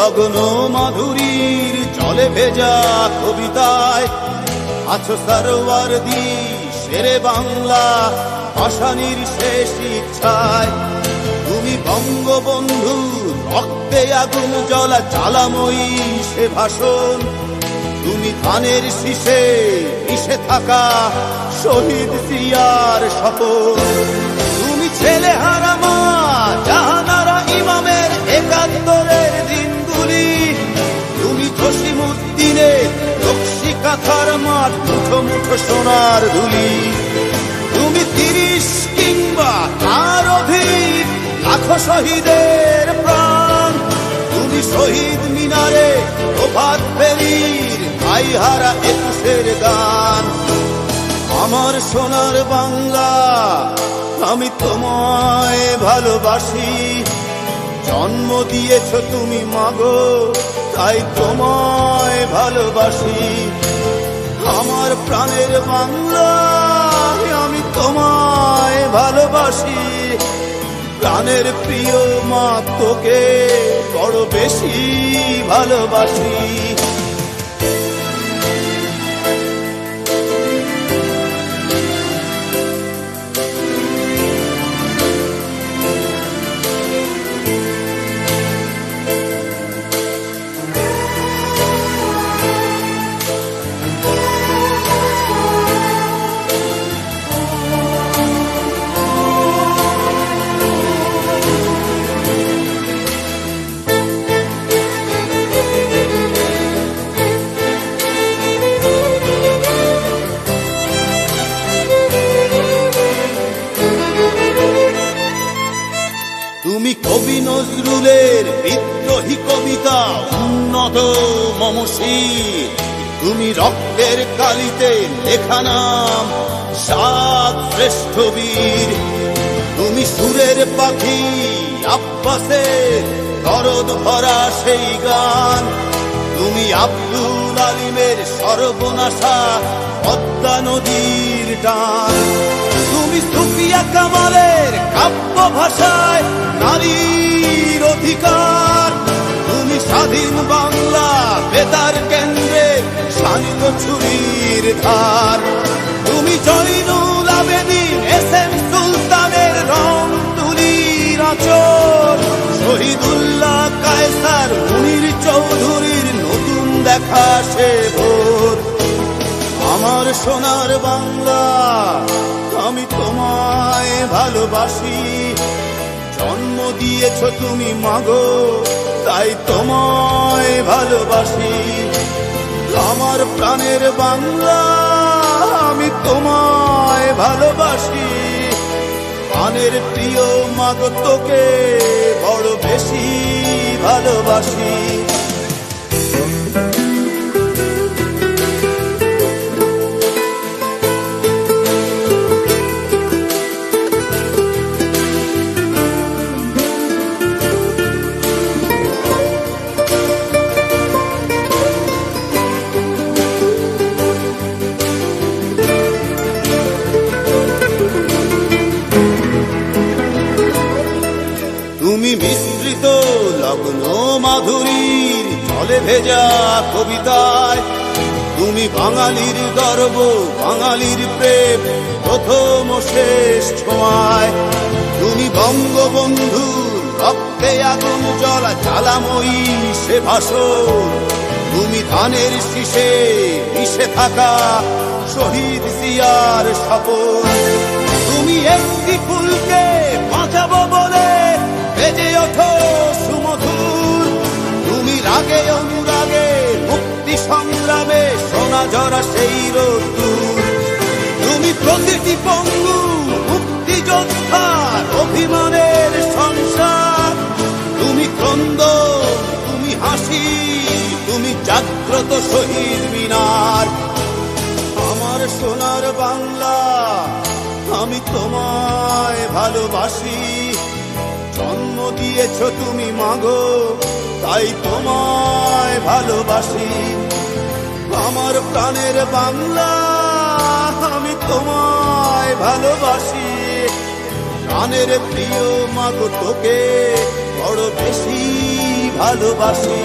লগ্ন মাধুরীর জলে ভেজা কবিতায় আছো সরওয়ারদি শেরে বাংলা ভাষানির শেষ ইচ্ছায়। তুমি বঙ্গবন্ধু রক্তে আগুন জ্বলা জ্বালাময়ী সে ভাষণ। তুমি ধানের শীষে মিশে থাকা শহীদ জিয়ার শপথ। তুমি ছেলে হারা মা জাহানারা ইমামের একাত্তরের দিনগুলি। তুমি জসিমউদ্দিনের নকশি কাঁথার মাঠ মুঠো মুঠো সোনার ধুলি। তুমি 30 কিংবা তার অধিক লাখো শহীদের প্রাণ। তুমি শহীদ মিনারে প্রভাত ফেরির ভাইহারা 21-এর গান। আমার সোনার বাংলা আমি তোমায় ভালোবাসি। জন্ম দিয়েছ তুমি মাগো তাই তোমায় ভালোবাসি। আমার প্রাণের বাংলা আমি তোমায় ভালোবাসি। প্রাণের প্রিয় মা তোকে বড় বেশি ভালোবাসি। তুমি কবি নজরুলের বিদ্রোহী কবিতা উন্নত মমশীর। তুমি রক্তের কালিতে লেখা নাম 7 শ্রেষ্ঠ বীর। তুমি সুরের পাখি আব্বাসের দরদ ভরা সেই গান। তুমি আব্দুল আলিমের সর্বনাশা পদ্মা নদীর টান। তুমি সুফিয়া কামালের কাব্য ভাষায় নারীর অধিকার। তুমি স্বাধীন বাংলা বেতার কেন্দ্রে শানিত ছুরির ধার। তুমি জয়নুল আবেদিন এস.এম. সুলতানের রং তুলির আঁচল। শহীদুল্লাহ কায়সার মুনির চৌধুরীর নতুন দেখা সে ভোর। আমার সোনার বাংলা আমি তোমায় ভালোবাসি। জন্ম দিয়েছ তুমি মাগো তাই তোমায় ভালোবাসি। আমার প্রাণের বাংলা আমি তোমায় ভালোবাসি। প্রাণের প্রিয় মাগো তোকে বড় বেশি ভালোবাসি। তুমি মিশ্রিত লগ্ন মাধুরীর জলে ভেজা কবিতায়। তুমি বাঙালির গর্ব বাঙালির প্রেম প্রথম শেষ ছোঁয়ায়। তুমি বঙ্গবন্ধু রক্তে আগুন জ্বলা জ্বালাময়ী সে ভাষণ। তুমি ধানের শীষে মিশে থাকা শহীদ জিয়ার শপথ। তুমি একটি ফুলকে বাঁচাবো বলে বেজে ওঠো সুমধুর। তুমি রাগে অনুরাগে মুক্তি সংগ্রামে সোনা ঝরা সেই রোদ্দুর। তুমি প্রতিটি পঙ্গু মুক্তিযোদ্ধার অভিমানের সংসার। তুমি ক্রন্দন তুমি হাসি তুমি জাগ্রত শহীদ মিনার। আমার সোনার বাংলা আমি তোমায় ভালোবাসি। জন্ম দিয়েছ তুমি মাগো তাই তোমায় ভালোবাসি। আমার প্রাণের বাংলা আমি তোমায় ভালোবাসি। প্রাণের প্রিয় মাগো তোকে বড় বেশি ভালোবাসি।